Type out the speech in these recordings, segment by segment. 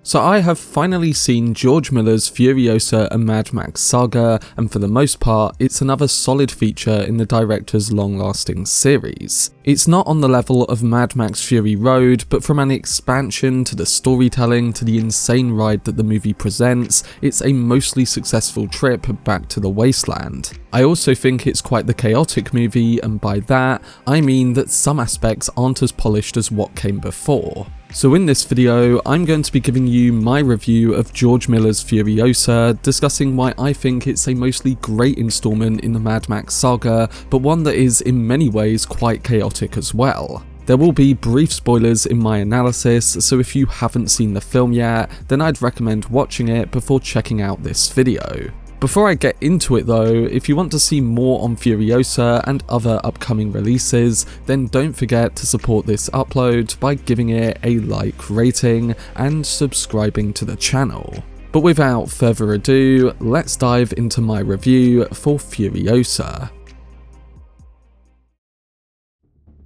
So I have finally seen George Miller's Furiosa and Mad Max Saga, and for the most part, it's another solid feature in the director's long-lasting series. It's not on the level of Mad Max Fury Road, but from an expansion to the storytelling to the insane ride that the movie presents, it's a mostly successful trip back to the wasteland. I also think it's quite the chaotic movie, and by that, I mean that some aspects aren't as polished as what came before. So in this video, I'm going to be giving you my review of George Miller's Furiosa, discussing why I think it's a mostly great installment in the Mad Max saga, but one that is in many ways quite chaotic as well. There will be brief spoilers in my analysis, so if you haven't seen the film yet, then I'd recommend watching it before checking out this video. Before I get into it though, if you want to see more on Furiosa and other upcoming releases, then don't forget to support this upload by giving it a like rating and subscribing to the channel. But without further ado, let's dive into my review for Furiosa.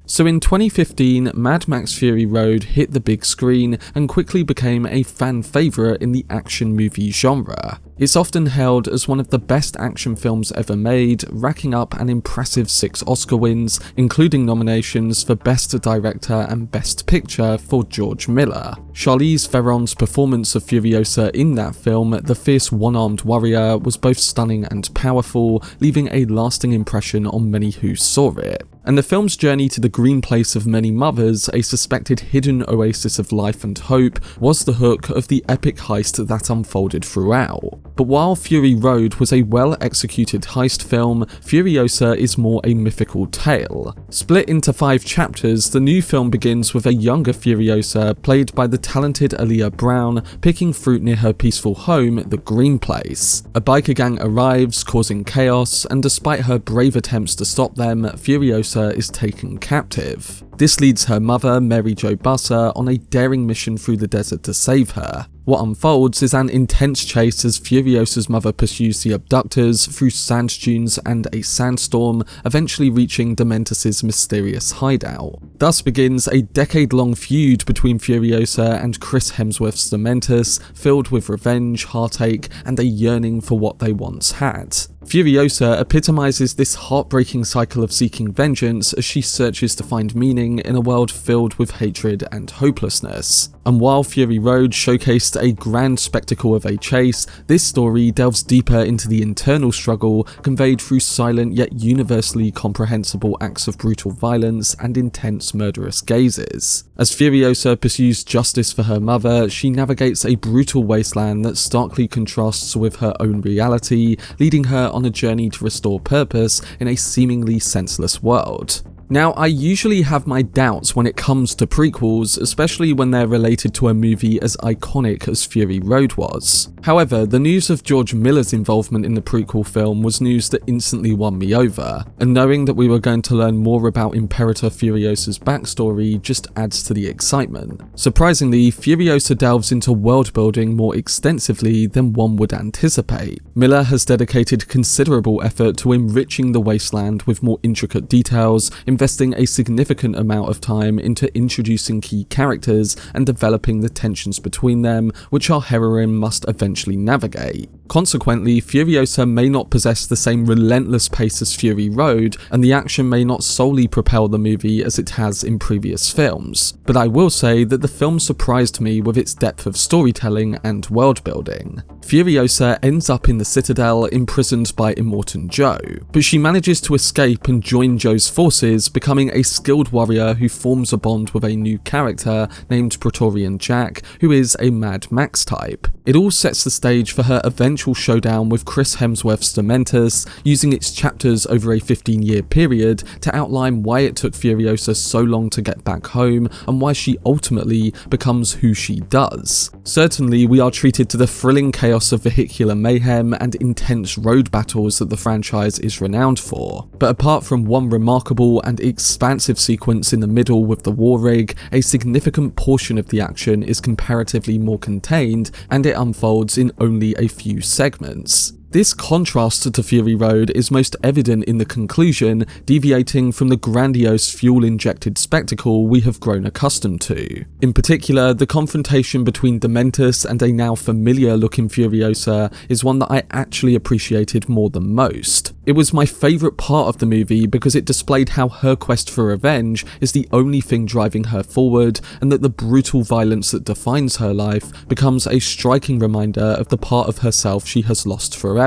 So in 2015, Mad Max Fury Road hit the big screen and quickly became a fan favourite in the action movie genre. It's often hailed as one of the best action films ever made, racking up an impressive 6 Oscar wins, including nominations for Best Director and Best Picture for George Miller. Charlize Theron's performance of Furiosa in that film, the fierce one-armed warrior, was both stunning and powerful, leaving a lasting impression on many who saw it. And the film's journey to the green place of many mothers, a suspected hidden oasis of life and hope, was the hook of the epic heist that unfolded throughout. But while Fury Road was a well-executed heist film, Furiosa is more a mythical tale. Split into 5 chapters, the new film begins with a younger Furiosa, played by the talented Aaliyah Brown, picking fruit near her peaceful home, the Green Place. A biker gang arrives, causing chaos, and despite her brave attempts to stop them, Furiosa is taken captive. This leads her mother, Mary Jo Busser, on a daring mission through the desert to save her. What unfolds is an intense chase as Furiosa's mother pursues the abductors through sand dunes and a sandstorm, eventually reaching Dementus's mysterious hideout. Thus begins a decade-long feud between Furiosa and Chris Hemsworth's Dementus, filled with revenge, heartache, and a yearning for what they once had. Furiosa epitomizes this heartbreaking cycle of seeking vengeance as she searches to find meaning in a world filled with hatred and hopelessness. And while Fury Road showcased a grand spectacle of a chase, this story delves deeper into the internal struggle conveyed through silent yet universally comprehensible acts of brutal violence and intense murderous gazes. As Furiosa pursues justice for her mother, she navigates a brutal wasteland that starkly contrasts with her own reality, leading her on a journey to restore purpose in a seemingly senseless world. Now, I usually have my doubts when it comes to prequels, especially when they're related to a movie as iconic as Fury Road was. However, the news of George Miller's involvement in the prequel film was news that instantly won me over, and knowing that we were going to learn more about Imperator Furiosa's backstory just adds to the excitement. Surprisingly, Furiosa delves into world building more extensively than one would anticipate. Miller has dedicated considerable effort to enriching the wasteland with more intricate details, investing a significant amount of time into introducing key characters and developing the tensions between them, which our heroine must eventually navigate. Consequently, Furiosa may not possess the same relentless pace as Fury Road, and the action may not solely propel the movie as it has in previous films. But I will say that the film surprised me with its depth of storytelling and world building. Furiosa ends up in the Citadel, imprisoned by Immortan Joe, but she manages to escape and join Joe's forces, becoming a skilled warrior who forms a bond with a new character named Praetorian Jack, who is a Mad Max type. It all sets the stage for her eventual showdown with Chris Hemsworth's Dementus, using its chapters over a 15-year period to outline why it took Furiosa so long to get back home and why she ultimately becomes who she does. Certainly, we are treated to the thrilling chaos of vehicular mayhem and intense road battles that the franchise is renowned for. But apart from one remarkable and expansive sequence in the middle with the war rig, a significant portion of the action is comparatively more contained, and it unfolds in only a few segments. This contrast to Fury Road is most evident in the conclusion, deviating from the grandiose fuel-injected spectacle we have grown accustomed to. In particular, the confrontation between Dementus and a now familiar-looking Furiosa is one that I actually appreciated more than most. It was my favourite part of the movie because it displayed how her quest for revenge is the only thing driving her forward, and that the brutal violence that defines her life becomes a striking reminder of the part of herself she has lost forever.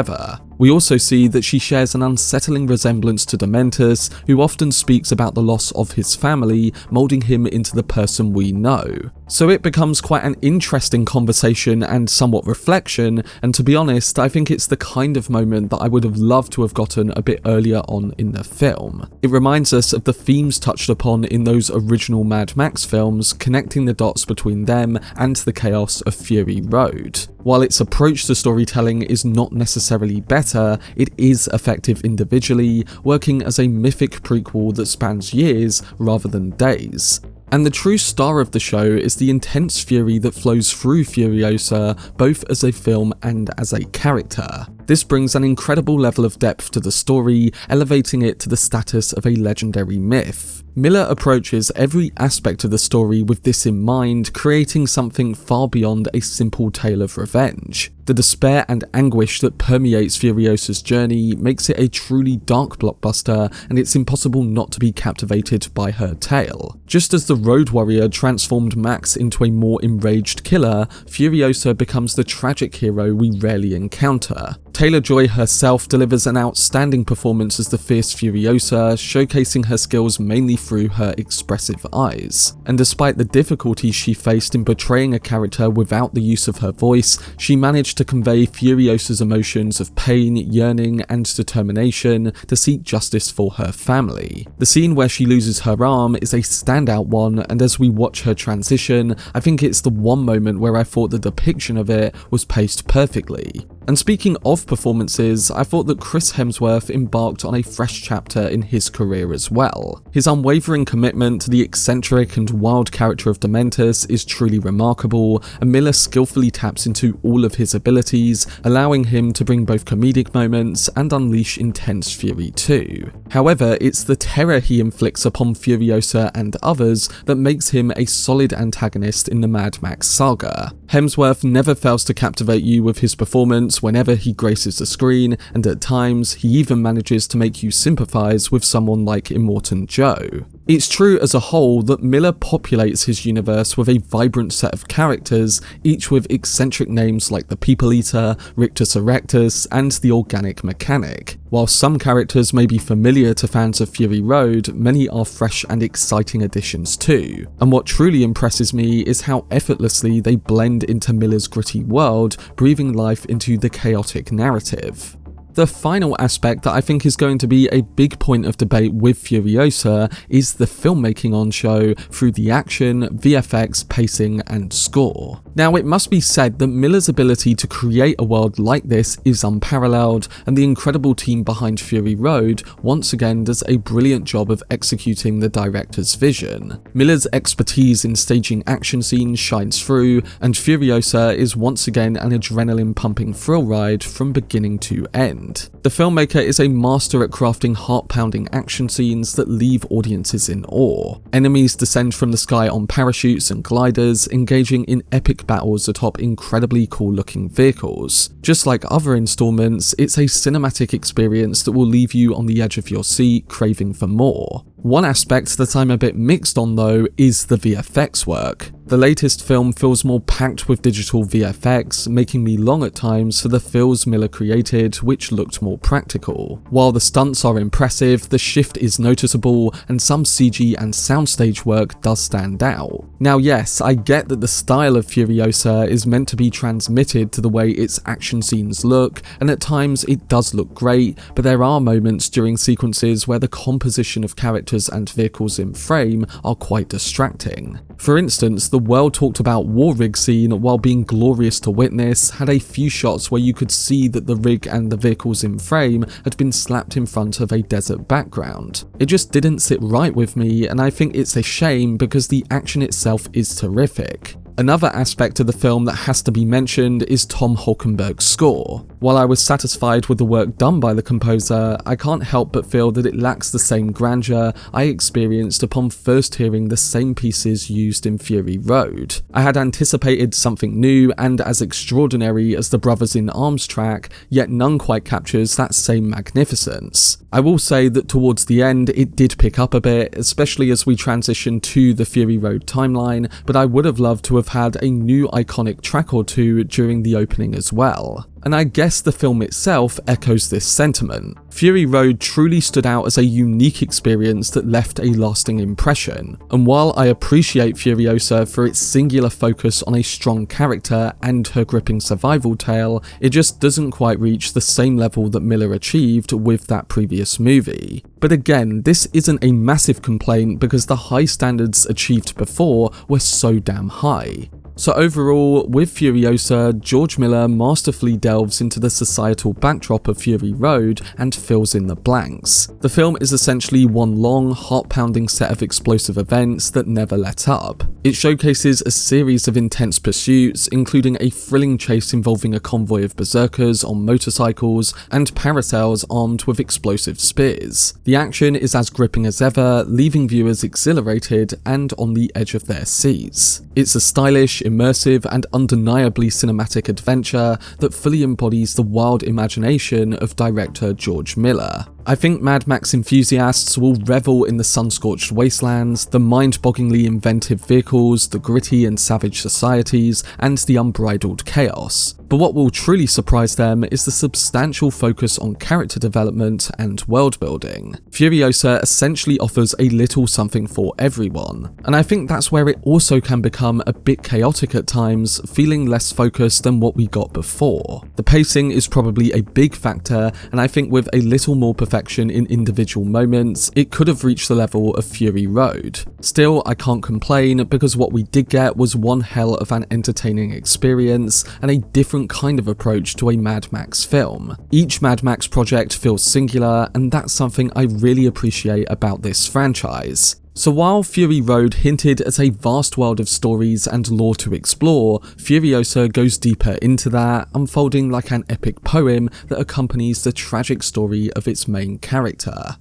We also see that she shares an unsettling resemblance to Dementus, who often speaks about the loss of his family, moulding him into the person we know. So it becomes quite an interesting conversation and somewhat reflection, and to be honest, I think it's the kind of moment that I would have loved to have gotten a bit earlier on in the film. It reminds us of the themes touched upon in those original Mad Max films, connecting the dots between them and the chaos of Fury Road. While its approach to storytelling is not necessarily better, it is effective individually, working as a mythic prequel that spans years rather than days. And the true star of the show is the intense fury that flows through Furiosa, both as a film and as a character. This brings an incredible level of depth to the story, elevating it to the status of a legendary myth. Miller approaches every aspect of the story with this in mind, creating something far beyond a simple tale of revenge. The despair and anguish that permeates Furiosa's journey makes it a truly dark blockbuster, and it's impossible not to be captivated by her tale. Just as the Road Warrior transformed Max into a more enraged killer, Furiosa becomes the tragic hero we rarely encounter. Taylor-Joy herself delivers an outstanding performance as the fierce Furiosa, showcasing her skills mainly through her expressive eyes. And despite the difficulties she faced in portraying a character without the use of her voice, she managed to convey Furiosa's emotions of pain, yearning, and determination to seek justice for her family. The scene where she loses her arm is a standout one, and as we watch her transition, I think it's the one moment where I thought the depiction of it was paced perfectly. And speaking of performances, I thought that Chris Hemsworth embarked on a fresh chapter in his career as well. His unwavering commitment to the eccentric and wild character of Dementus is truly remarkable, and Miller skillfully taps into all of his abilities, allowing him to bring both comedic moments and unleash intense fury too. However, it's the terror he inflicts upon Furiosa and others that makes him a solid antagonist in the Mad Max Saga. Hemsworth never fails to captivate you with his performance whenever he graces the screen, and at times he even manages to make you sympathise with someone like Immortan Joe. It's true as a whole that Miller populates his universe with a vibrant set of characters, each with eccentric names like the People Eater, Rictus Erectus, and the Organic Mechanic. While some characters may be familiar to fans of Fury Road, many are fresh and exciting additions too. And what truly impresses me is how effortlessly they blend into Miller's gritty world, breathing life into the chaotic narrative. The final aspect that I think is going to be a big point of debate with Furiosa is the filmmaking on show through the action, VFX, pacing, and score. Now, it must be said that Miller's ability to create a world like this is unparalleled, and the incredible team behind Fury Road once again does a brilliant job of executing the director's vision. Miller's expertise in staging action scenes shines through, and Furiosa is once again an adrenaline-pumping thrill ride from beginning to end. The filmmaker is a master at crafting heart-pounding action scenes that leave audiences in awe. Enemies descend from the sky on parachutes and gliders, engaging in epic battles atop incredibly cool-looking vehicles. Just like other installments, it's a cinematic experience that will leave you on the edge of your seat, craving for more. One aspect that I'm a bit mixed on though is the VFX work. The latest film feels more packed with digital VFX, making me long at times for the fills Miller created, which looked more practical. While the stunts are impressive, the shift is noticeable, and some CG and soundstage work does stand out. Now yes, I get that the style of Furiosa is meant to be transmitted to the way its action scenes look, and at times it does look great, but there are moments during sequences where the composition of characters and vehicles in frame are quite distracting. For instance, the well-talked-about war rig scene, while being glorious to witness, had a few shots where you could see that the rig and the vehicles in frame had been slapped in front of a desert background. It just didn't sit right with me, and I think it's a shame because the action itself is terrific. Another aspect of the film that has to be mentioned is Tom Holkenborg's score. While I was satisfied with the work done by the composer, I can't help but feel that it lacks the same grandeur I experienced upon first hearing the same pieces used in Fury Road. I had anticipated something new and as extraordinary as the Brothers in Arms track, yet none quite captures that same magnificence. I will say that towards the end it did pick up a bit, especially as we transitioned to the Fury Road timeline, but I would have loved to have had a new iconic track or two during the opening as well. And I guess the film itself echoes this sentiment. Fury Road truly stood out as a unique experience that left a lasting impression, and while I appreciate Furiosa for its singular focus on a strong character and her gripping survival tale, it just doesn't quite reach the same level that Miller achieved with that previous movie. But again, this isn't a massive complaint because the high standards achieved before were so damn high. So overall, with Furiosa, George Miller masterfully delves into the societal backdrop of Fury Road and fills in the blanks. The film is essentially one long, heart-pounding set of explosive events that never let up. It showcases a series of intense pursuits, including a thrilling chase involving a convoy of berserkers on motorcycles and parasails armed with explosive spears. The action is as gripping as ever, leaving viewers exhilarated and on the edge of their seats. It's a stylish, immersive and undeniably cinematic adventure that fully embodies the wild imagination of director George Miller. I think Mad Max enthusiasts will revel in the sun-scorched wastelands, the mind-bogglingly inventive vehicles, the gritty and savage societies, and the unbridled chaos. But what will truly surprise them is the substantial focus on character development and world building. Furiosa essentially offers a little something for everyone, and I think that's where it also can become a bit chaotic at times, feeling less focused than what we got before. The pacing is probably a big factor, and I think with a little more perfection in individual moments, it could have reached the level of Fury Road. Still, I can't complain because what we did get was one hell of an entertaining experience and a different kind of approach to a Mad Max film. Each Mad Max project feels singular, and that's something I really appreciate about this franchise. So while Fury Road hinted at a vast world of stories and lore to explore, Furiosa goes deeper into that, unfolding like an epic poem that accompanies the tragic story of its main character.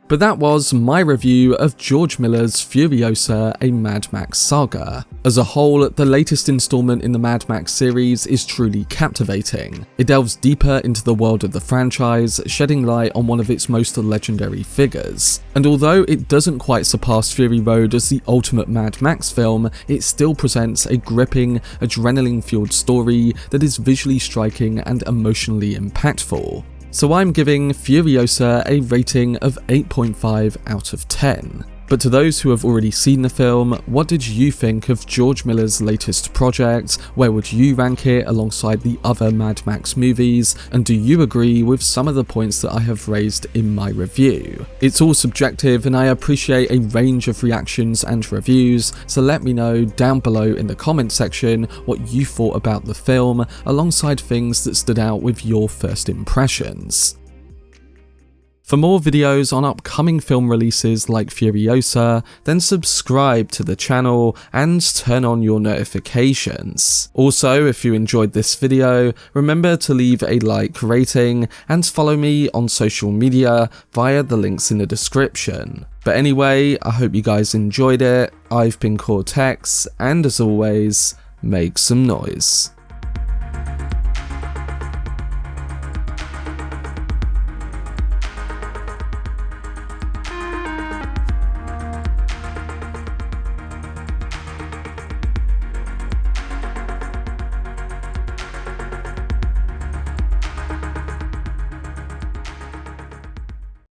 But that was my review of George Miller's Furiosa, a Mad Max Saga. As a whole, the latest installment in the Mad Max series is truly captivating. It delves deeper into the world of the franchise, shedding light on one of its most legendary figures. And although it doesn't quite surpass Fury Road as the ultimate Mad Max film, it still presents a gripping, adrenaline-fueled story that is visually striking and emotionally impactful. So I'm giving Furiosa a rating of 8.5 out of 10. But to those who have already seen the film, what did you think of George Miller's latest project? Where would you rank it alongside the other Mad Max movies? And do you agree with some of the points that I have raised in my review? It's all subjective and I appreciate a range of reactions and reviews, so let me know down below in the comment section what you thought about the film, alongside things that stood out with your first impressions. For more videos on upcoming film releases like Furiosa, then subscribe to the channel and turn on your notifications. Also, if you enjoyed this video, remember to leave a like rating and follow me on social media via the links in the description. But anyway, I hope you guys enjoyed it. I've been Cortex, and as always, make some noise.